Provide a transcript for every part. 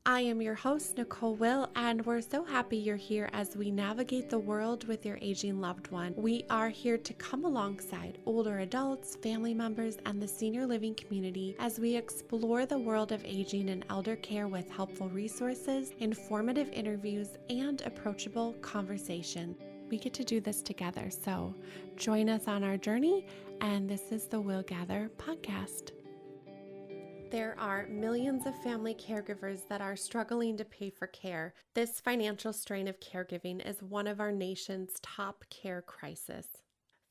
I am your host, Nicole Will, and we're so happy you're here as we navigate the world with your aging loved one. We are here to come alongside older adults, family members, and the senior living community as we explore the world of aging and elder care with helpful resources, informative interviews, and approachable conversation. We get to do this together, so join us on our journey, and this is the willGather podcast. There are millions of family caregivers that are struggling to pay for care. This financial strain of caregiving is one of our nation's top care crises.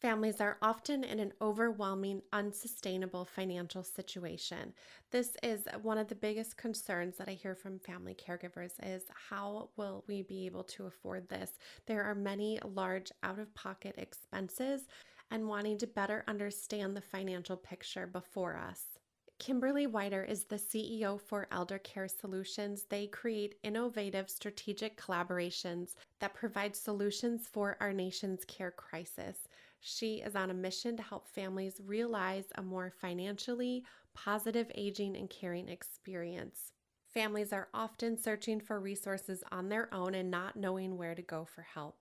Families are often in an overwhelming, unsustainable financial situation. This is one of the biggest concerns that I hear from family caregivers is how will we be able to afford this? There are many large out-of-pocket expenses and wanting to better understand the financial picture before us. Kimberly Whiter is the CEO for Elder Care Solutions. They create innovative strategic collaborations that provide solutions for our nation's care crisis. She is on a mission to help families realize a more financially positive aging and caring experience. Families are often searching for resources on their own and not knowing where to go for help.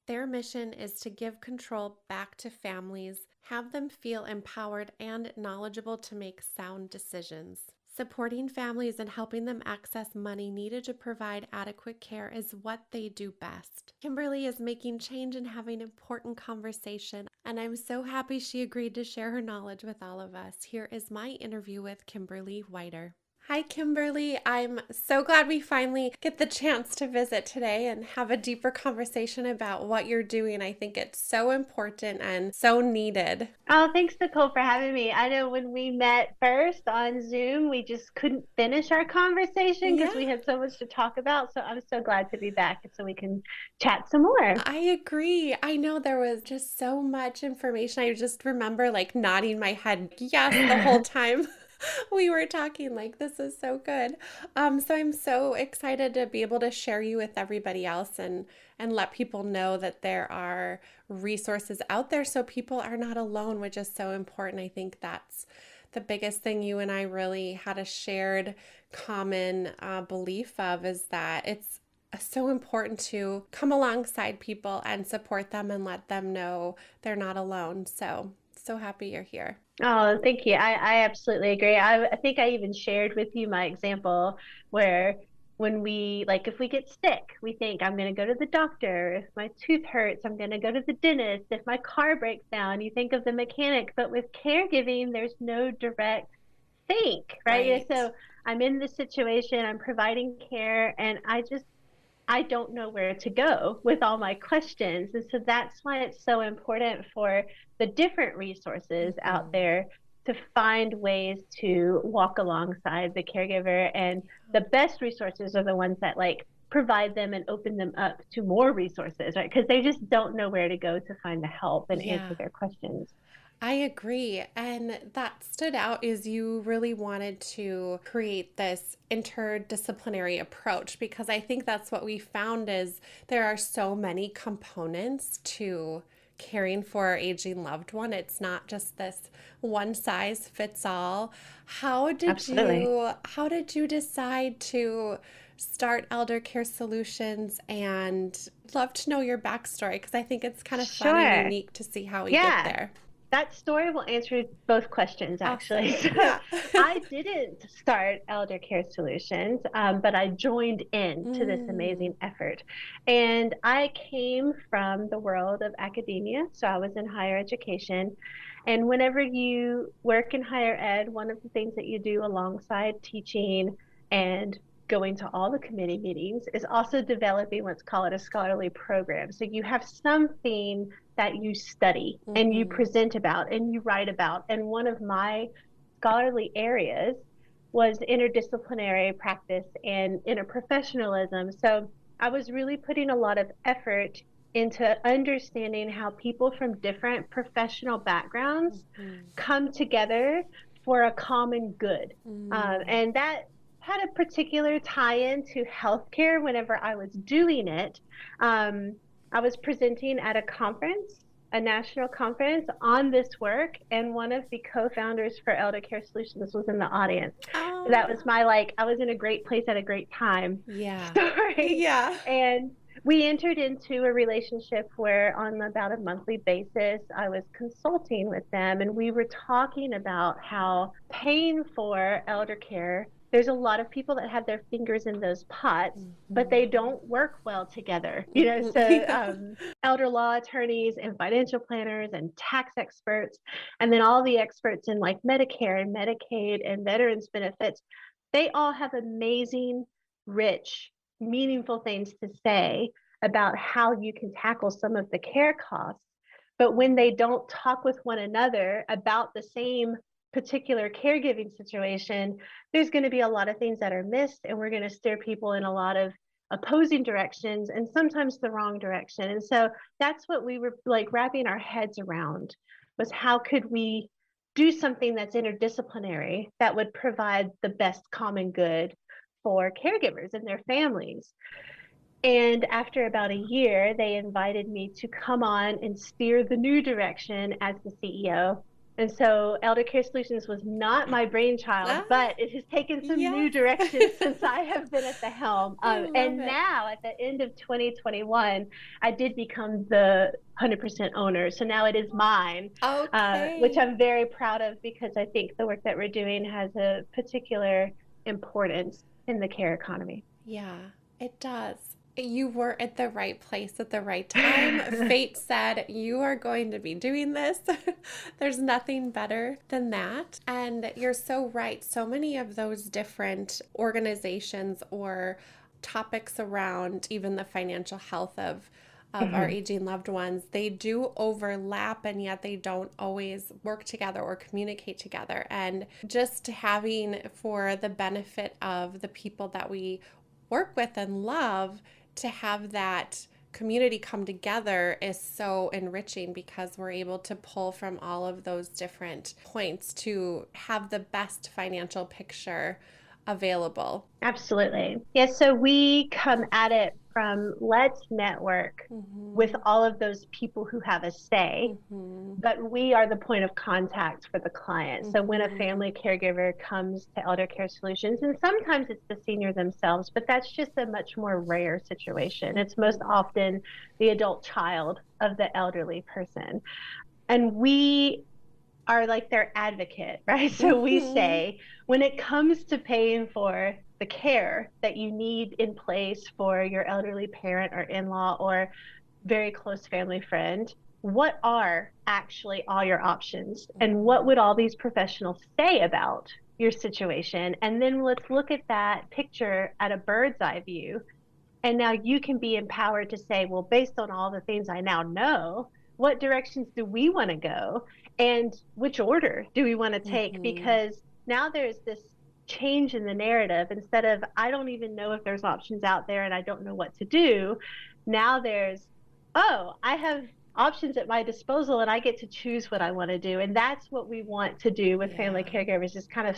Their mission is to give control back to families, have them feel empowered and knowledgeable to make sound decisions. Supporting families and helping them access money needed to provide adequate care is what they do best. Kimberly is making change and having important conversation, and I'm so happy she agreed to share her knowledge with all of us. Here is my interview with Kimberly Whiter. Hi, Kimberly. I'm so glad we finally get the chance to visit today and have a deeper conversation about what you're doing. I think it's so important and so needed. Oh, thanks, Nicole, for having me. I know when we met first on Zoom, we just couldn't finish our conversation Yeah, because we had so much to talk about. So I'm so glad to be back so we can chat some more. I agree. I know there was just so much information. I just remember like nodding my head yes the whole time. We were talking like this is so good. So I'm so excited to be able to share you with everybody else and let people know that there are resources out there so people are not alone, which is so important. I think that's the biggest thing you and I really had a shared common belief of is that it's so important to come alongside people and support them and let them know they're not alone. So happy you're here. Oh, thank you. I absolutely agree. I think I even shared with you my example where when if we get sick, we think I'm going to go to the doctor. If my tooth hurts, I'm going to go to the dentist. If my car breaks down, you think of the mechanic. But with caregiving, there's no direct think, right? Right. So I'm in this situation, I'm providing care, and I don't know where to go with all my questions. And so that's why it's so important for the different resources out Mhm. there to find ways to walk alongside the caregiver. And the best resources are the ones that provide them and open them up to more resources, right? Because they just don't know where to go to find the help and answer Yeah. their questions. I agree. And that stood out is you really wanted to create this interdisciplinary approach because I think that's what we found is there are so many components to caring for our aging loved one. It's not just this one size fits all. Absolutely. How did you decide to start Elder Care Solutions and love to know your backstory because I think it's kind of fun and Sure. unique to see how we get Yeah. there. That story will answer both questions, actually. Awesome. So Yeah. I didn't start Elder Care Solutions, but I joined in to this Mm, amazing effort. And I came from the world of academia, so I was in higher education. And whenever you work in higher ed, one of the things that you do alongside teaching and going to all the committee meetings is also developing what's called a scholarly program. So you have something that you study and you hmm. present about and you write about. And one of my scholarly areas was interdisciplinary practice and interprofessionalism. So I was really putting a lot of effort into understanding how people from different professional backgrounds Hmm. come together for a common good. Mm, And that had a particular tie-in to healthcare whenever I was doing it. I was presenting at a conference a national conference on this work, and one of the co-founders for Elder Care Solutions was in the audience. So that was Oh, my like, I was in a great place at a great time yeah. story. Yeah. And we entered into a relationship where on about a monthly basis, I was consulting with them, and we were talking about how paying for elder care, there's a lot of people that have their fingers in those pots, but they don't work well together. So Yeah. elder law attorneys and financial planners and tax experts, and then all the experts in like Medicare and Medicaid and veterans benefits, they all have amazing, rich, meaningful things to say about how you can tackle some of the care costs. But when they don't talk with one another about the same particular caregiving situation, there's going to be a lot of things that are missed, and we're going to steer people in a lot of opposing directions and sometimes the wrong direction. And so that's what we were like wrapping our heads around, was how could we do something that's interdisciplinary that would provide the best common good for caregivers and their families. And after about a year, they invited me to come on and steer the new direction as the CEO. And so Elder Care Solutions was not my brainchild, Ah, but it has taken some new yes. direction since I have been at the helm. I love And it. now at the end of 2021, I did become the 100% owner. So now it is mine, which Okay. I'm very proud of, because I think the work that we're doing has a particular importance in the care economy. Yeah, it does. You were at the right place at the right time. Fate said you are going to be doing this. There's nothing better than that. And you're so right. So many of those different organizations or topics around even the financial health of our Mhm. aging loved ones, they do overlap, and yet they don't always work together or communicate together. And just having for the benefit of the people that we work with and love, to have that community come together is so enriching, because we're able to pull from all of those different points to have the best financial picture available. Absolutely. Yes, so we come at it from let's network with Mm-hmm. all of those people who have a say, Mm-hmm. but we are the point of contact for the client. So when a Mm-hmm. family caregiver comes to Elder Care Solutions, and sometimes it's the senior themselves, but that's just a much more rare situation. It's most Mm-hmm. often the adult child of the elderly person. And we are like their advocate, right? So we Mm-hmm. say, when it comes to paying for the care that you need in place for your elderly parent or in law or very close family friend, what are actually all your options? And what would all these professionals say about your situation? And then let's look at that picture at a bird's eye view. And now you can be empowered to say, well, based on all the things I now know, what directions do we want to go? And which order do we want to take? Mm-hmm. Because now there's this change in the narrative. Instead of, I don't even know if there's options out there and I don't know what to do, now there's, oh, I have options at my disposal and I get to choose what I want to do. And that's what we want to do with family Yeah. caregivers, is kind of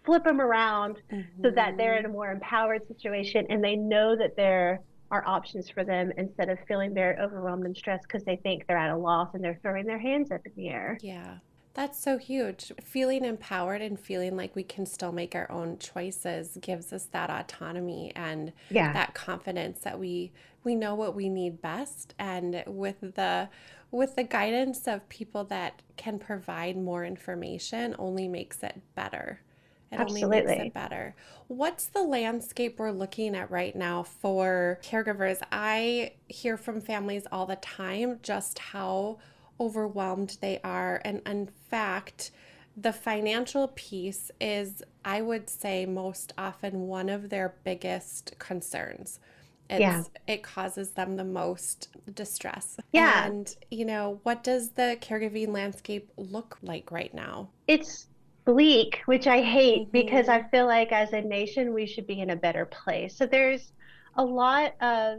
flip them around so that they're in Mm-hmm. a more empowered situation and they know that there are options for them, instead of feeling very overwhelmed and stressed because they think they're at a loss and they're throwing their hands up in the air. Yeah. That's so huge. Feeling empowered and feeling like we can still make our own choices gives us that autonomy and Yeah, that confidence that we know what we need best, and with the guidance of people that can provide more information only makes it better. It only makes it absolutely. better. What's the landscape we're looking at right now for caregivers? I hear from families all the time just how overwhelmed they are. And in fact, the financial piece is, I would say, most often one of their biggest concerns. Yeah. It causes them the most distress. Yeah. And, what does the caregiving landscape look like right now? It's bleak, which I hate, because I Mm-hmm. feel like as a nation, we should be in a better place. So there's a lot of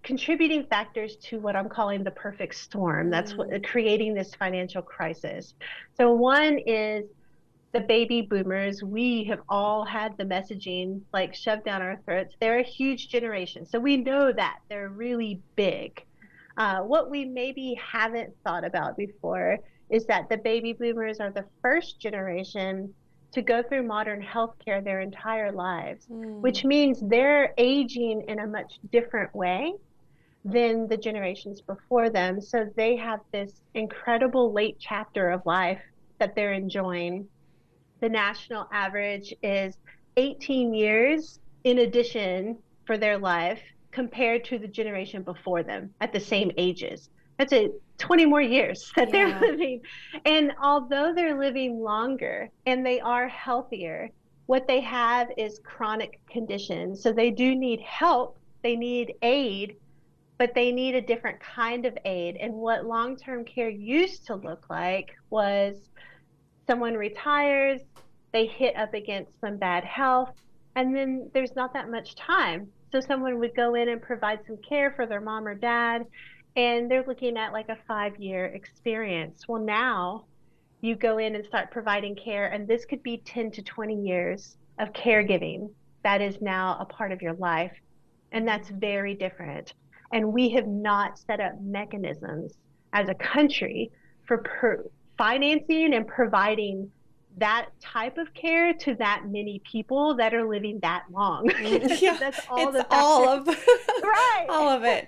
contributing factors to what I'm calling the perfect storm. That's what Mm, creating this financial crisis. So one is the baby boomers. We have all had the messaging like shoved down our throats. They're a huge generation. So we know that they're really big. What we maybe haven't thought about before is that the baby boomers are the first generation to go through modern healthcare their entire lives, Mm. which means they're aging in a much different way than the generations before them. So they have this incredible late chapter of life that they're enjoying. The national average is 18 years in addition for their life compared to the generation before them at the same ages. That's a 20 more years that they're Yeah. living. And although they're living longer and they are healthier, what they have is chronic conditions. So they do need help, they need aid, but they need a different kind of aid. And what long-term care used to look like was someone retires, they hit up against some bad health, and then there's not that much time. So someone would go in and provide some care for their mom or dad, and they're looking at like a 5-year experience. Well, now you go in and start providing care, and this could be 10 to 20 years of caregiving that is now a part of your life. And that's very different. And we have not set up mechanisms as a country for financing and providing that type of care to that many people that are living that long. Yeah, That's all it's the all factors. of Right. all of it.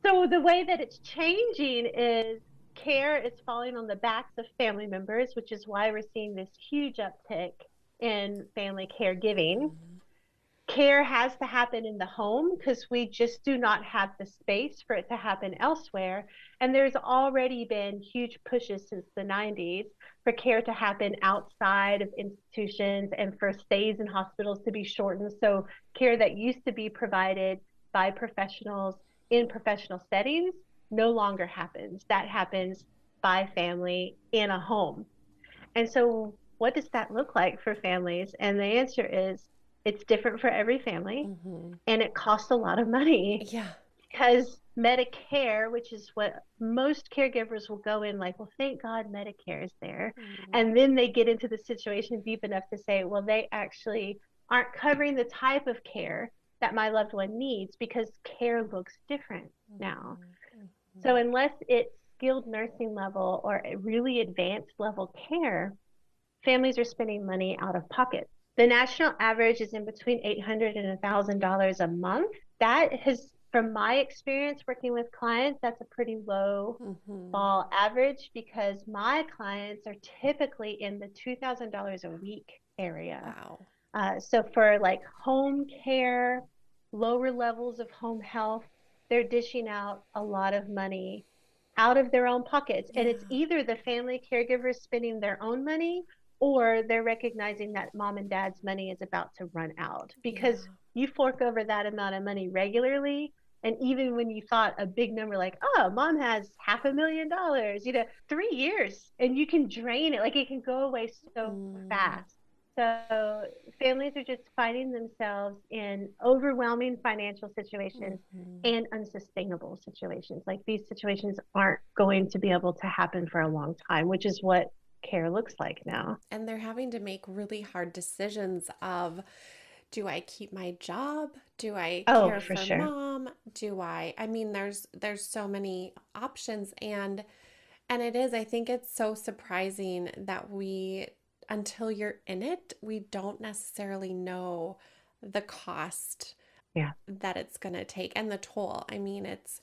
So the way that it's changing is care is falling on the backs of family members, which is why we're seeing this huge uptick in family caregiving. Care has to happen in the home because we just do not have the space for it to happen elsewhere. And there's already been huge pushes since the 90s for care to happen outside of institutions and for stays in hospitals to be shortened. So care that used to be provided by professionals in professional settings no longer happens. That happens by family in a home. And so what does that look like for families? And the answer is it's different for every family Hmm. and it costs a lot of money Yeah. because Medicare, which is what most caregivers will go in like, well, thank God Medicare is there. Mm. And then they get into the situation deep enough to say, well, they actually aren't covering the type of care that my loved one needs because care looks different now. So unless it's skilled nursing level or a really advanced level care, families are spending money out of pocket. The national average is in between $800 and $1,000 a month. That has, from my experience working with clients, that's a pretty low Mm-hmm. ball average because my clients are typically in the $2,000 a week area. Wow. So for like home care, lower levels of home health, they're dishing out a lot of money out of their own pockets. Yeah. And it's either the family caregivers spending their own money or they're recognizing that mom and dad's money is about to run out Yeah. because you fork over that amount of money regularly. And even when you thought a big number like, oh, mom has $500,000, 3 years and you can drain it, like it can go away so Mm. fast. So families are just finding themselves in overwhelming financial situations Mm-hmm. and unsustainable situations. Like these situations aren't going to be able to happen for a long time, which is what care looks like now. And they're having to make really hard decisions of, do I keep my job? Do I Oh, care for for sure. mom? I mean there's so many options, and it is, I think it's so surprising that we, until you're in it, we don't necessarily know the cost Yeah. that it's going to take and the toll. I mean, it's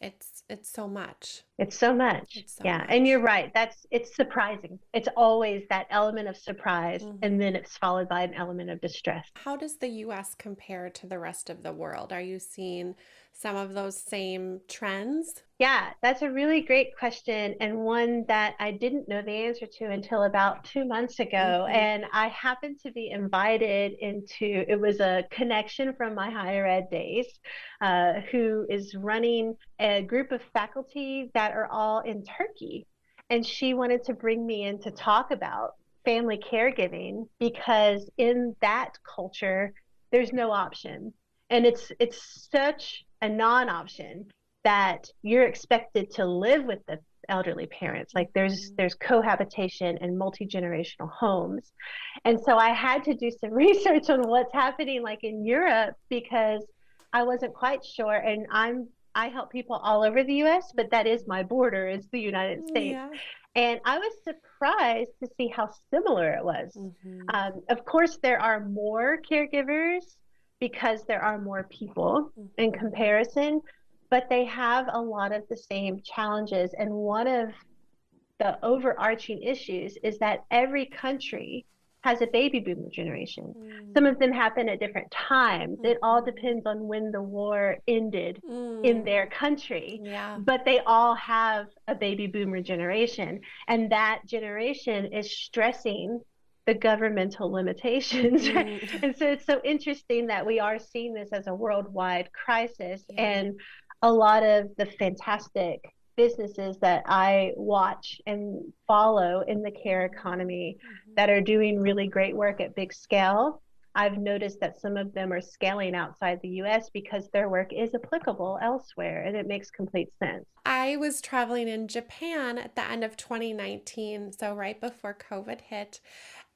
so much. It's so much. It's so Yeah. And you're much. right. It's surprising. It's always that element of surprise. And then Hmm. it's followed by an element of distress. How does the US compare to the rest of the world? Are you seeing some of those same trends? Yeah, that's a really great question and one that I didn't know the answer to until about 2 months ago. Hmm. And I happened to be invited into, it was a connection from my higher ed days, who is running a group of faculty that are all in Turkey. And she wanted to bring me in to talk about family caregiving because in that culture, there's no option. And it's such a non-option that you're expected to live with the elderly parents. Like Hmm. there's cohabitation and multi-generational homes. And so I had to do some research on what's happening like in Europe because I wasn't quite sure. And I help people all over the US, but that is my border, is the United States. Yeah. And I was surprised to see how similar it was. Mm-hmm. Of course, there are more caregivers because there are more people in Mm-hmm. comparison, but they have a lot of the same challenges. And one of the overarching issues is that every country has a baby boomer generation. Some of them happen at different times. It all Mm-hmm. depends on when the war ended in Mm. their country, Yeah. but they all have a baby boomer generation. And that generation is stressing the governmental limitations. Mm. And so it's so interesting that we are seeing this as a worldwide crisis. Yeah. And a lot of the fantastic businesses that I watch and follow in the care economy Mm-hmm. that are doing really great work at big scale. I've noticed that some of them are scaling outside the US because their work is applicable elsewhere, and it makes complete sense. I was traveling in Japan at the end of 2019, so right before COVID hit,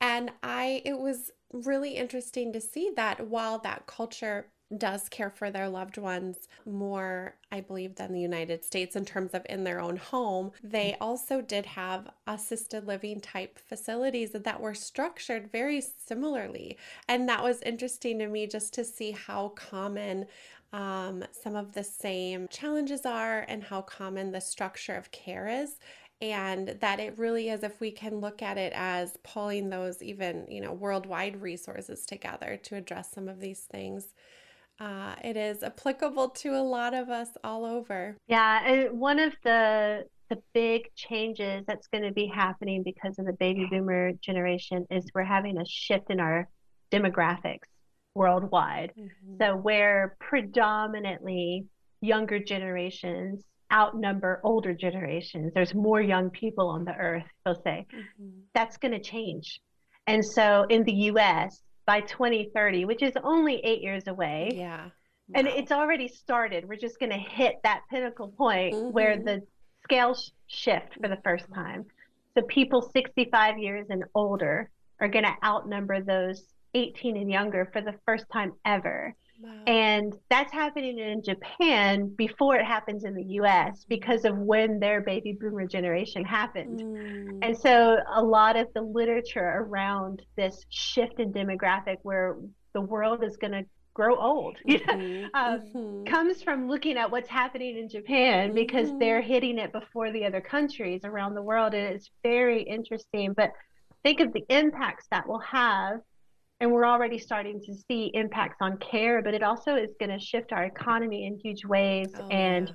and I it was really interesting to see that while that culture does care for their loved ones more, I believe, than the United States in terms of in their own home, they also did have assisted living type facilities that were structured very similarly. And that was interesting to me just to see how common some of the same challenges are and how common the structure of care is, and that it really is, if we can look at it as pulling those even worldwide resources together to address some of these things, it is applicable to a lot of us all over. Yeah, and one of the big changes that's going to be happening because of the baby boomer generation is we're having a shift in our demographics worldwide. Mm-hmm. So where predominantly younger generations outnumber older generations, there's more young people on the earth, they'll say. Mm-hmm. That's going to change. And so in the US, by 2030, which is only 8 years away, Yeah. and Wow. it's already started. We're just going to hit that pinnacle point where Mm-hmm. the scales shift for the first Mm-hmm. time. So people 65 years and older are going to outnumber those 18 and younger for the first time ever. Wow. And that's happening in Japan before it happens in the US Mm-hmm. because of when their baby boomer generation happened. Mm. And so a lot of the literature around this shift in demographic where the world is going to grow old, Mm-hmm. Mm-hmm. comes from looking at what's happening in Japan because Mm-hmm. they're hitting it before the other countries around the world. And it's very interesting. But think of the impacts that will have. And we're already starting to see impacts on care, but it also is going to shift our economy in huge ways. Oh And yeah.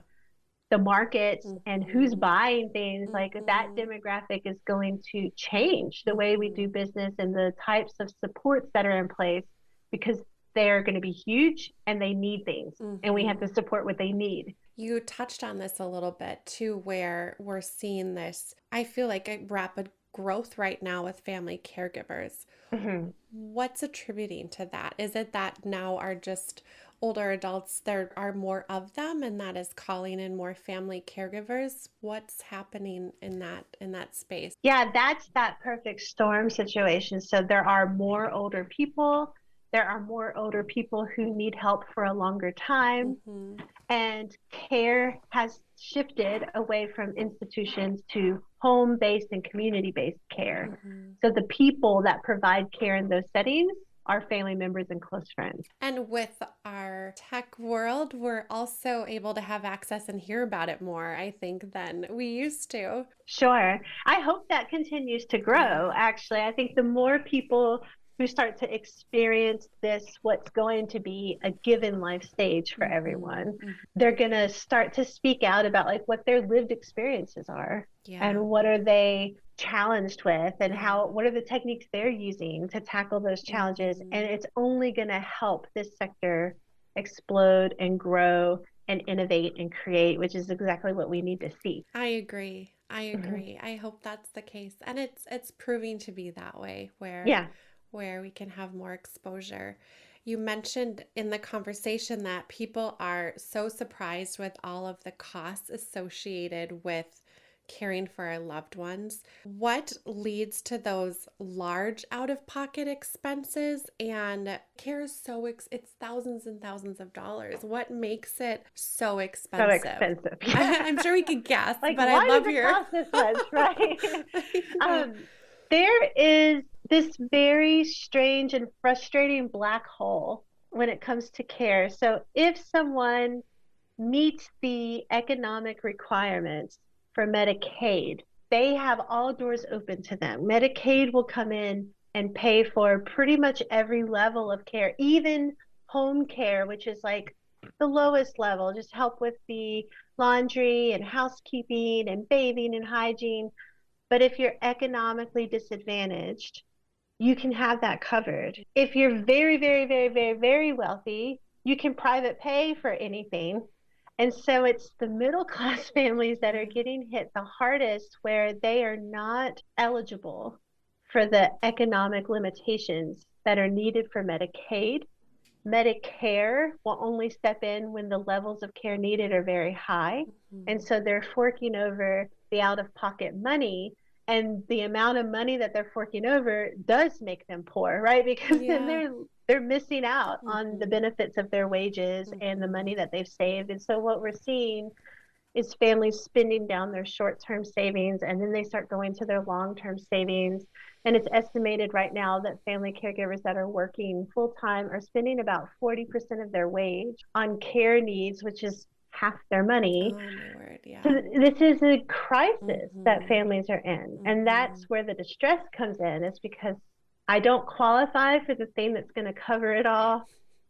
the markets and who's Mm-hmm. buying things, like that Mm-hmm. demographic is going to change the way we do Mm-hmm. business and the types of supports that are in place because they're going to be huge and they need things and we have Mm-hmm. to support what they need. You touched on this a little bit too, where we're seeing this, I feel like, a rapid growth right now with family caregivers. Mm-hmm. What's attributing to that? Is it that now are just older adults, there are more of them, and that is calling in more family caregivers? What's happening in that space? Yeah, that's that perfect storm situation. So there are more older people. There are more older people who need help for a longer time. Mm-hmm. And care has shifted away from institutions to home based and community based care. Mm-hmm. So the people that provide care in those settings are family members and close friends. And with our tech world, we're also able to have access and hear about it more, I think, than we used to. Sure. I hope that continues to Yeah. grow. Actually, I think the more people who start to experience this, what's going to be a given life stage for Mm-hmm. everyone, Mm-hmm. they're going to start to speak out about like what their lived experiences are Yeah. and what are they challenged with and Yeah. what are the techniques they're using to tackle those challenges. And Mm-hmm. it's only going to help this sector explode and grow and innovate and create, which is exactly what we need to see. I agree. I Mhm. agree. I hope that's the case. And it's proving to be that way Yeah. where we can have more exposure. You mentioned in the conversation that people are so surprised with all of the costs associated with caring for our loved ones, what leads to those large out-of-pocket expenses? And care is it's thousands and thousands of dollars. What makes it so So expensive? expensive. I'm sure we could guess, Like, but I'd why love does it your. cost this much, right? I know. There is this very strange and frustrating black hole when it comes to care. So if someone meets the economic requirements for Medicaid, they have all doors open to them. Medicaid will come in and pay for pretty much every level of care, even home care, which is like the lowest level, just help with the laundry and housekeeping and bathing and hygiene. But if you're economically disadvantaged, you can have that covered. If you're very, very, very, very, very wealthy, you can private pay for anything. And so it's the middle class families that are getting hit the hardest, where they are not eligible for the economic limitations that are needed for Medicaid. Medicare will only step in when the levels of care needed are very high. And so they're forking over the out of pocket money. And the amount of money that they're forking over does make them poor, right? Because then Yeah. they're missing out on the benefits of their wages and the money that they've saved. And so what we're seeing is families spending down their short-term savings, and then they start going to their long-term savings. And it's estimated right now that family caregivers that are working full-time are spending about 40% of their wage on care needs, which is half their money. Oh my word, yeah. So this is a crisis that families are in. And that's where the distress comes in, is because I don't qualify for the thing that's going to cover it all.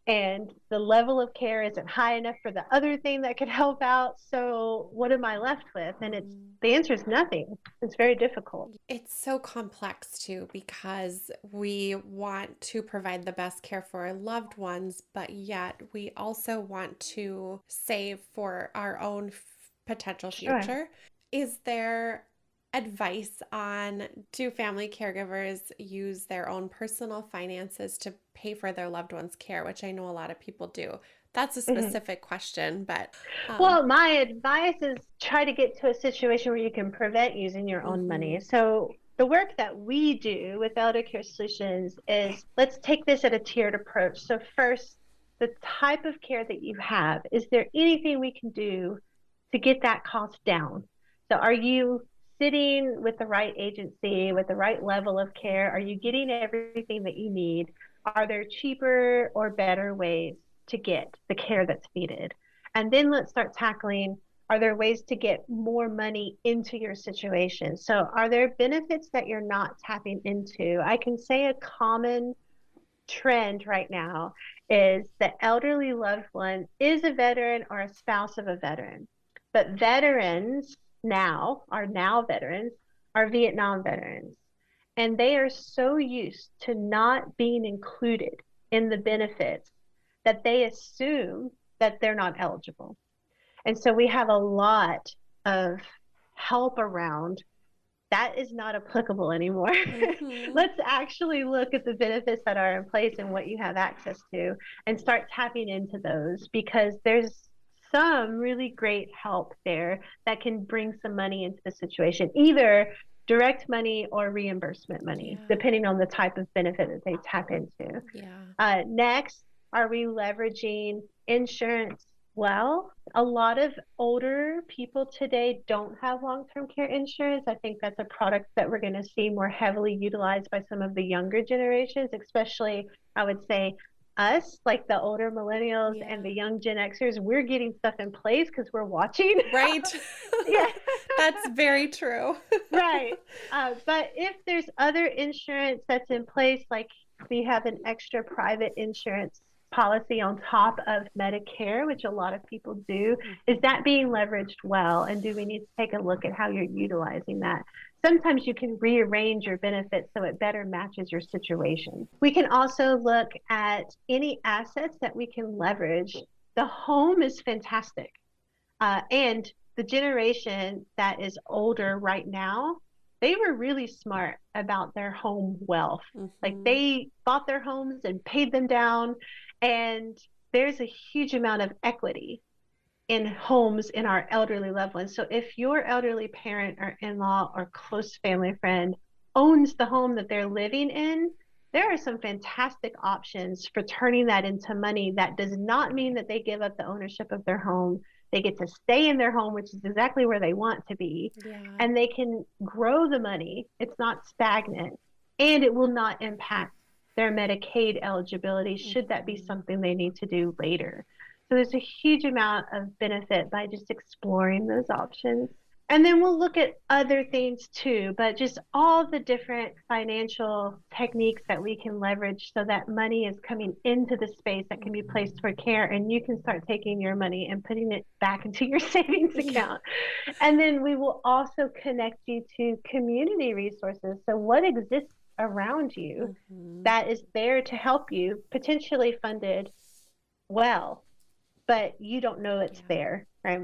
And the level of care isn't high enough for the other thing that could help out. So what am I left with? And the answer is nothing. It's very difficult. It's so complex too, because we want to provide the best care for our loved ones, but yet we also want to save for our own potential future. Sure. Is there advice on, do family caregivers use their own personal finances to pay for their loved ones' care, which I know a lot of people do? That's a specific question, but well, my advice is try to get to a situation where you can prevent using your own money. So the work that we do with Elder Care Solutions is, let's take this at a tiered approach. So first, the type of care that you have, is there anything we can do to get that cost down? So are you sitting with the right agency, with the right level of care? Are you getting everything that you need? Are there cheaper or better ways to get the care that's needed? And then let's start tackling, are there ways to get more money into your situation? So are there benefits that you're not tapping into? I can say a common trend right now is the elderly loved one is a veteran or a spouse of a veteran. But veterans now veterans are Vietnam veterans. And they are so used to not being included in the benefits that they assume that they're not eligible. And so we have a lot of help around that is not applicable anymore. Let's actually look at the benefits that are in place and what you have access to, and start tapping into those, because there's some really great help there that can bring some money into the situation, either direct money or reimbursement money, depending on the type of benefit that they tap into. Next, are we leveraging insurance? Well, a lot of older people today don't have long-term care insurance. I think that's a product that we're going to see more heavily utilized by some of the younger generations, especially, I would say, us, like the older millennials and the young Gen Xers. We're getting stuff in place because we're watching. Right. Yeah. That's very true. Right. But if there's other insurance that's in place, like we have an extra private insurance policy on top of Medicare, which a lot of people do, is that being leveraged well? And do we need to take a look at how you're utilizing that? Sometimes you can rearrange your benefits so it better matches your situation. We can also look at any assets that we can leverage. The home is fantastic. And the generation that is older right now, they were really smart about their home wealth. Like they bought their homes and paid them down. And there's a huge amount of equity in homes in our elderly loved ones. So if your elderly parent or in-law or close family friend owns the home that they're living in, there are some fantastic options for turning that into money. That does not mean that they give up the ownership of their home. They get to stay in their home, which is exactly where they want to be, Yeah. and they can grow the money. It's not stagnant, and it will not impact their Medicaid eligibility should that be something they need to do later. So there's a huge amount of benefit by just exploring those options. And then we'll look at other things too, but just all the different financial techniques that we can leverage so that money is coming into the space that can be placed for care, and you can start taking your money and putting it back into your savings Yeah. account. And then we will also connect you to community resources. So what exists around you that is there to help you, potentially funded well, but you don't know it's Yeah. there, right?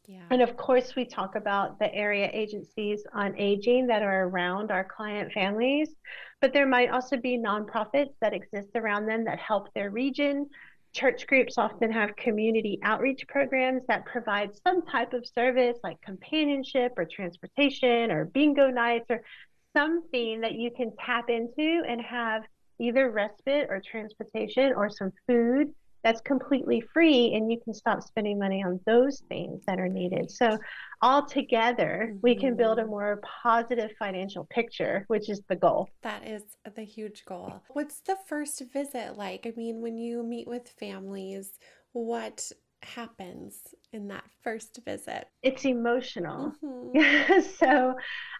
Yeah. And of course, we talk about the area agencies on aging that are around our client families, but there might also be nonprofits that exist around them that help their region. Church groups often have community outreach programs that provide some type of service like companionship or transportation or bingo nights or something that you can tap into and have either respite or transportation or some food that's completely free, and you can stop spending money on those things that are needed. So all together, we can build a more positive financial picture, which is the goal. That is the huge goal. What's the first visit like? I mean, when you meet with families, what happens in that first visit? It's emotional. Mm-hmm. So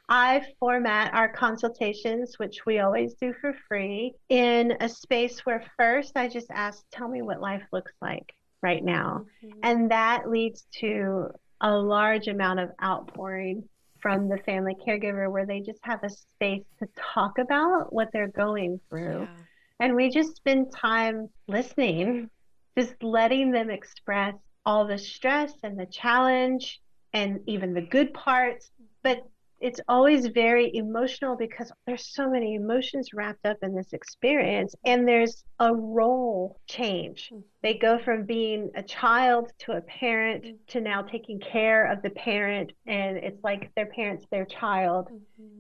I format our consultations, which we always do for free, in a space where first I just ask, tell me what life looks like right now. Mm-hmm. And that leads to a large amount of outpouring from the family caregiver where they just have a space to talk about what they're going through. Yeah. And we just spend time listening, just letting them express all the stress and the challenge and even the good parts. But it's always very emotional because there's so many emotions wrapped up in this experience, and there's a role change. They go from being a child to a parent to now taking care of the parent, and it's like their parent's their child.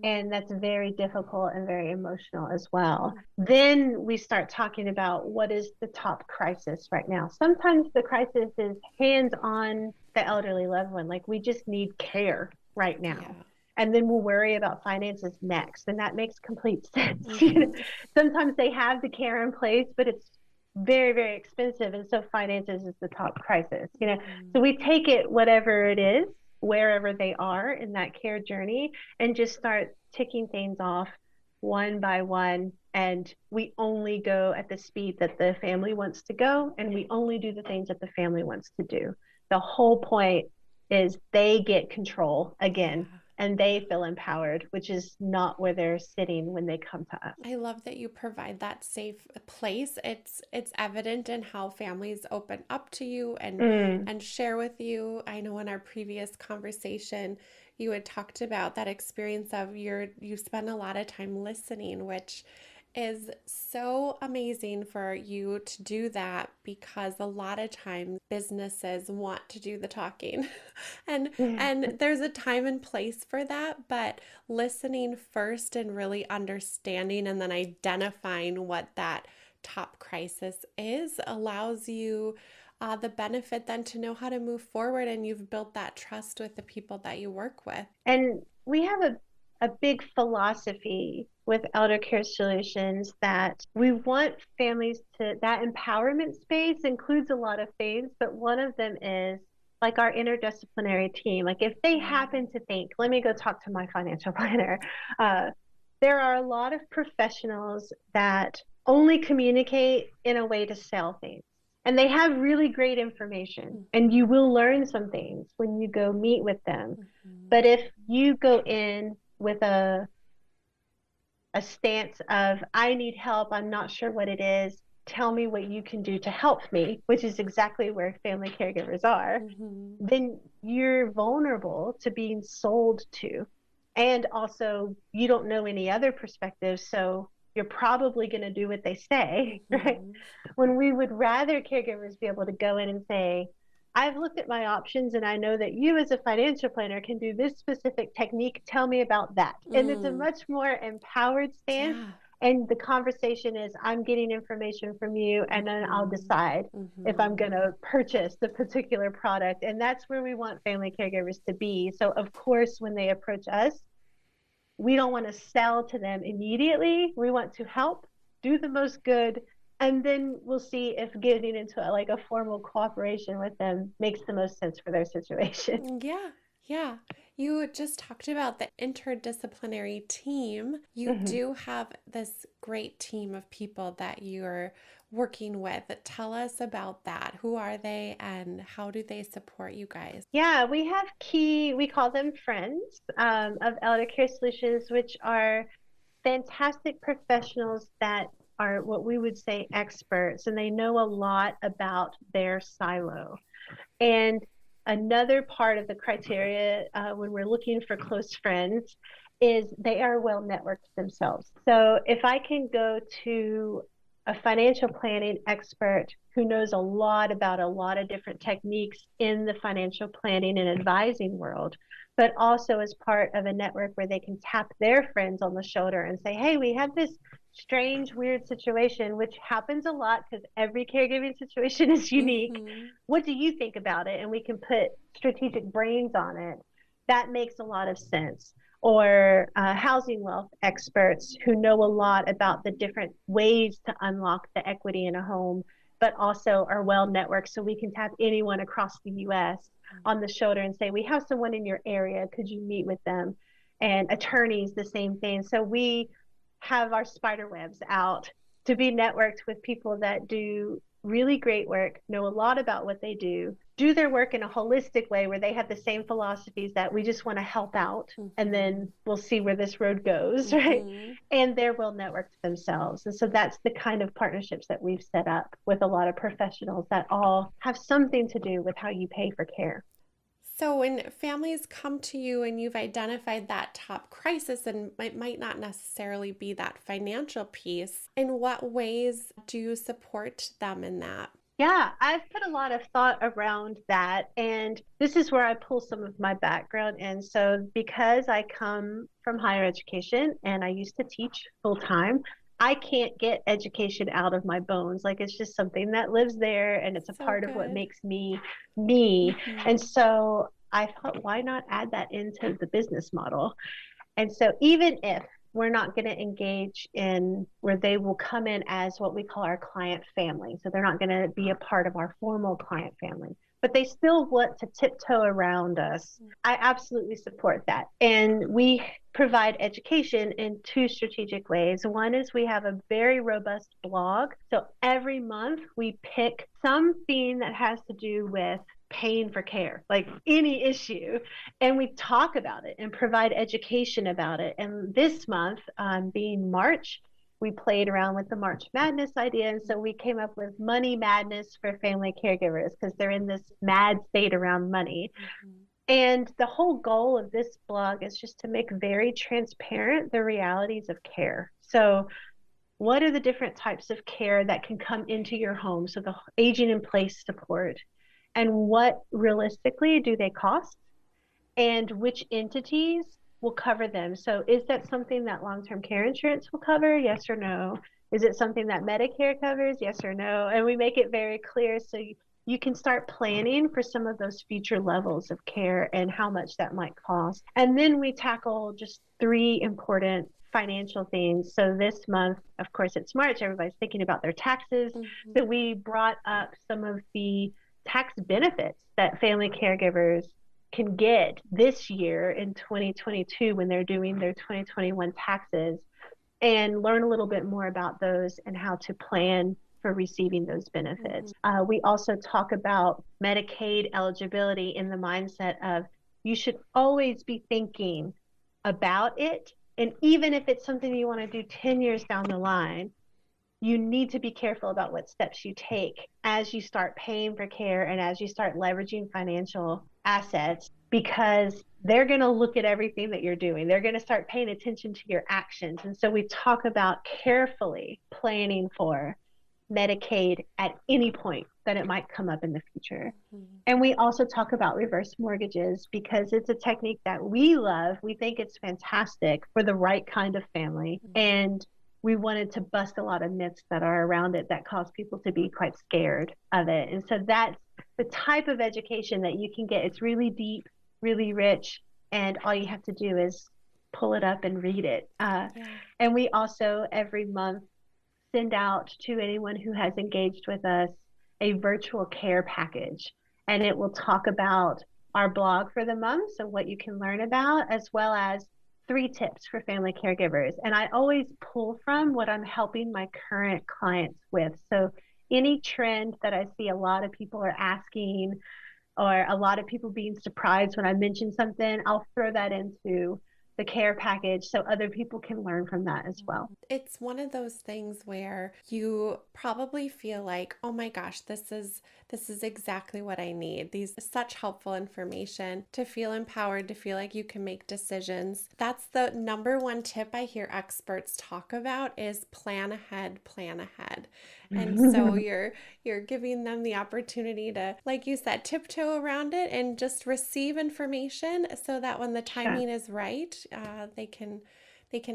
And that's very difficult and very emotional as well. Then we start talking about what is the top crisis right now. Sometimes the crisis is hands on the elderly loved one, like we just need care right now. Yeah. And then we'll worry about finances next. And that makes complete sense. Mm-hmm. Sometimes they have the care in place, but it's very, very expensive. And so finances is the top crisis. So we take it, whatever it is, wherever they are in that care journey, and just start ticking things off one by one. And we only go at the speed that the family wants to go, and we only do the things that the family wants to do. The whole point is they get control again. Yeah. And they feel empowered, which is not where they're sitting when they come to us. I love that you provide that safe place. It's evident in how families open up to you and share with you. I know in our previous conversation you had talked about that experience of you spend a lot of time listening, which is so amazing for you to do that because a lot of times businesses want to do the talking. and there's a time and place for that, but listening first and really understanding and then identifying what that top crisis is allows you the benefit then to know how to move forward, and you've built that trust with the people that you work with. And we have a big philosophy with Elder Care Solutions that we want families to, that empowerment space includes a lot of things, but one of them is like our interdisciplinary team. Like if they happen to think, let me go talk to my financial planner. There are a lot of professionals that only communicate in a way to sell things. And they have really great information, and you will learn some things when you go meet with them. But if you go in with a stance of, I need help, I'm not sure what it is, tell me what you can do to help me, which is exactly where family caregivers are, then you're vulnerable to being sold to. And also, you don't know any other perspective, so you're probably going to do what they say, right? When we would rather caregivers be able to go in and say, I've looked at my options and I know that you as a financial planner can do this specific technique. Tell me about that. And it's a Mm, much more empowered stance. yeah. And the conversation is, I'm getting information from you, and then I'll Mm-hmm. decide if I'm Mm-hmm. going to purchase the particular product. And that's where we want family caregivers to be. So, of course, when they approach us, we don't want to sell to them immediately. We want to help, do the most good, and then we'll see if getting into like a formal cooperation with them makes the most sense for their situation. Yeah, yeah. You just talked about the interdisciplinary team. You Mhm. do have this great team of people that you're working with. Tell us about that. Who are they and how do they support you guys? Yeah, we have we call them friends of Elder Care Solutions, which are fantastic professionals that are what we would say experts, and they know a lot about their silo. And another part of the criteria when we're looking for close friends is they are well networked themselves. So if I can go to a financial planning expert who knows a lot about a lot of different techniques in the financial planning and advising world, but also as part of a network where they can tap their friends on the shoulder and say, hey, we have this strange, weird situation, which happens a lot because every caregiving situation is unique. Mm-hmm. What do you think about it? And we can put strategic brains on it. That makes a lot of sense. Or housing wealth experts who know a lot about the different ways to unlock the equity in a home, but also are well networked. So we can tap anyone across the US on the shoulder and say, we have someone in your area. Could you meet with them? And attorneys, the same thing. So we have our spider webs out to be networked with people that do really great work, know a lot about what they do their work in a holistic way where they have the same philosophies that we just want to help out, and Mm-hmm. then we'll see where this road goes, right? Mm-hmm. And they're well networked themselves. And so that's the kind of partnerships that we've set up with a lot of professionals that all have something to do with how you pay for care. So when families come to you and you've identified that top crisis, and it might not necessarily be that financial piece, in what ways do you support them in that? Yeah, I've put a lot of thought around that. And this is where I pull some of my background in. So, because I come from higher education and I used to teach full time, I can't get education out of my bones. Like it's just something that lives there and it's a So part of what good. makes me me. And Mm-hmm. so I thought, why not add that into the business model? And so even if we're not going to engage in where they will come in as what we call our client family, so they're not going to be a part of our formal client family, but they still want to tiptoe around us. I absolutely support that. And we provide education in two strategic ways. One is we have a very robust blog. So every month we pick something that has to do with paying for care, like any issue, and we talk about it and provide education about it. And this month, being March, we played around with the March Madness idea. And so we came up with Money Madness for family caregivers because they're in this mad state around money. Mm-hmm. And the whole goal of this blog is just to make very transparent the realities of care. So, what are the different types of care that can come into your home? So, the aging in place support, and what realistically do they cost? And which entities will cover them. So is that something that long-term care insurance will cover? Yes or no? Is it something that Medicare covers? Yes or no? And we make it very clear so you can start planning for some of those future levels of care and how much that might cost. And then we tackle just three important financial things. So this month, of course, it's March, everybody's thinking about their taxes. Mm-hmm. So we brought up some of the tax benefits that family caregivers can get this year in 2022 when they're doing their 2021 taxes, and learn a little bit more about those and how to plan for receiving those Mm-hmm. benefits. We also talk about Medicaid eligibility in the mindset of you should always be thinking about it. And even if it's something you want to do 10 years down the line, you need to be careful about what steps you take as you start paying for care and as you start leveraging financial assets, because they're going to look at everything that you're doing. They're going to start paying attention to your actions. And so we talk about carefully planning for Medicaid at any point that it might come up in the future. Mhm. And we also talk about reverse mortgages because it's a technique that we love. We think it's fantastic for the right kind of family. And we wanted to bust a lot of myths that are around it that cause people to be quite scared of it. And so that's the type of education that you can get. It's really deep, really rich, and all you have to do is pull it up and read it. Yeah. And we also every month send out to anyone who has engaged with us a virtual care package. And it will talk about our blog for the month, so what you can learn about, as well as 3 tips for family caregivers. And I always pull from what I'm helping my current clients with. So any trend that I see a lot of people are asking, or a lot of people being surprised when I mention something, I'll throw that into the care package so other people can learn from that as well. It's one of those things where you probably feel like, "Oh my gosh, this is exactly what I need. These such helpful information to feel empowered, to feel like you can make decisions." That's the number one tip I hear experts talk about is plan ahead, plan ahead. And so you're giving them the opportunity to, like you said, tiptoe around it and just receive information so that when the Sure. timing is right, they can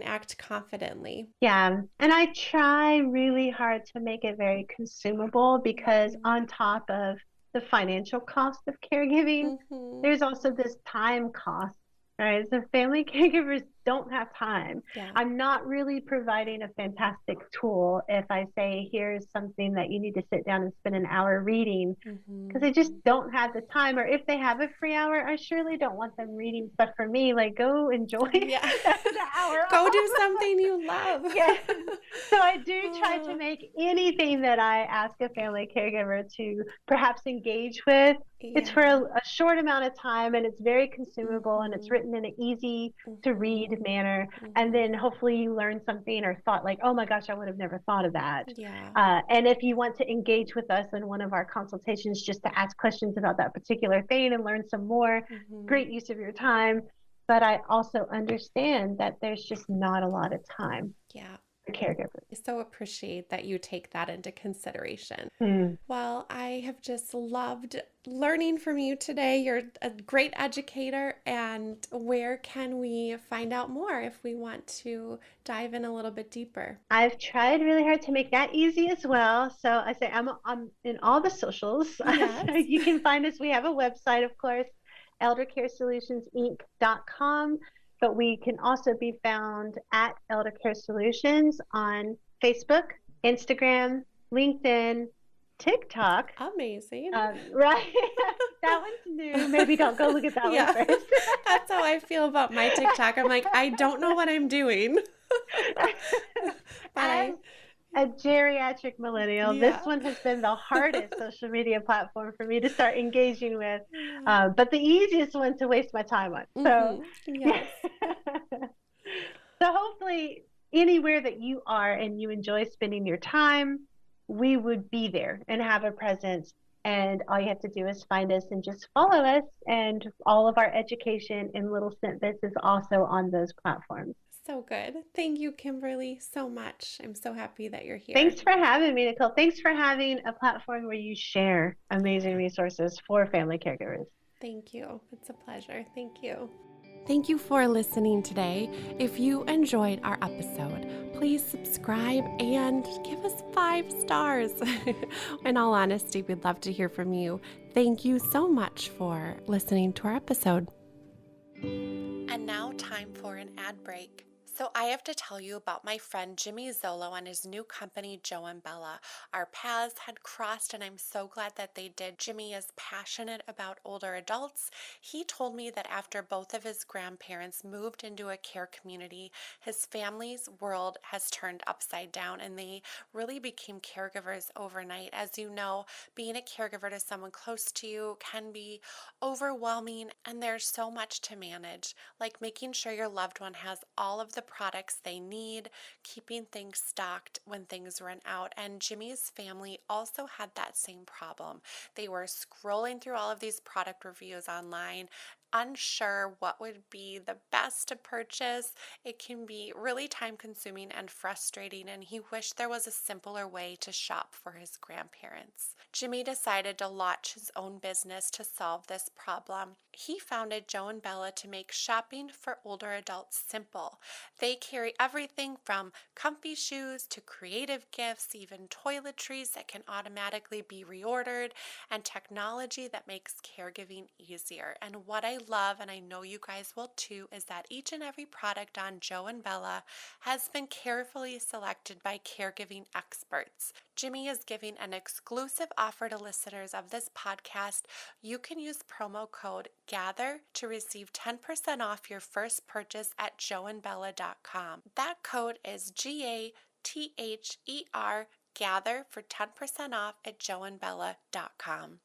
act confidently. Yeah, and I try really hard to make it very consumable because Mhm. on top of the financial cost of caregiving, Mhm. there's also this time cost, right? So family caregivers don't have time. Yeah. I'm not really providing a fantastic tool if I say, here's something that you need to sit down and spend an hour reading because Mhm. they just don't have the time. Or if they have a free hour, I surely don't want them reading stuff for me. Like, go enjoy Yeah. the hour Go off. do something you love. Yes. So I do try to Oh, make anything that I ask a family caregiver to perhaps engage with. It's yeah. for a short amount of time and it's very consumable and it's Mhm. written in an easy to read Mhm. manner. And Mhm. then hopefully you learn something or thought like, oh my gosh, I would have never thought of that. Yeah. And if you want to engage with us in one of our consultations just to ask questions about that particular thing and learn some more, Mhm. great use of your time. But I also understand that there's just not a lot of time Yeah. for caregivers. I so appreciate that you take that into consideration. Mm. Well, I have just loved learning from you today. You're a great educator. And where can we find out more if we want to dive in a little bit deeper? I've tried really hard to make that easy as well. So I say I'm in all the socials. So Yes. you can find us. We have a website, of course, eldercaresolutionsinc.com, but we can also be found at Elder Care Solutions on Facebook, Instagram, LinkedIn, TikTok. Amazing. Right. That one's new. Maybe don't go look at that one Yeah, first. that's how I feel about my TikTok. I'm like, I don't know what I'm doing. But As a geriatric millennial, this yeah. one has been the hardest social media platform for me to start engaging with, Yeah. but the easiest one to waste my time on. So, yeah. Yes. So hopefully, anywhere that you are and you enjoy spending your time, we would be there and have a presence. And all you have to do is find us and just follow us. And all of our education in little snippets is also on those platforms. So good. Thank you, Kimberly, so much. I'm so happy that you're here. Thanks for having me, Nicole. Thanks for having a platform where you share amazing resources for family caregivers. Thank you. It's a pleasure. Thank you. Thank you for listening today. If you enjoyed our episode, please subscribe and give us 5 stars. In all honesty, we'd love to hear from you. Thank you so much for listening to our episode. And now, time for an ad break. So, I have to tell you about my friend Jimmy Zolo and his new company, Joe and Bella. Our paths had crossed, and I'm so glad that they did. Jimmy is passionate about older adults. He told me that after both of his grandparents moved into a care community, his family's world has turned upside down, and they really became caregivers overnight. As you know, being a caregiver to someone close to you can be overwhelming, and there's so much to manage, like making sure your loved one has all of the products they need, keeping things stocked when things run out. And Jimmy's family also had that same problem. They were scrolling through all of these product reviews online, unsure what would be the best to purchase. It can be really time consuming and frustrating, and he wished there was a simpler way to shop for his grandparents. Jimmy decided to launch his own business to solve this problem. He founded Joe and Bella to make shopping for older adults simple. They carry everything from comfy shoes to creative gifts, even toiletries that can automatically be reordered, and technology that makes caregiving easier. And what I love, and I know you guys will too, is that each and every product on Joe and Bella has been carefully selected by caregiving experts. Jimmy is giving an exclusive offer to listeners of this podcast. You can use promo code GATHER to receive 10% off your first purchase at joeandbella.com. That code is GATHER, GATHER, for 10% off at joeandbella.com.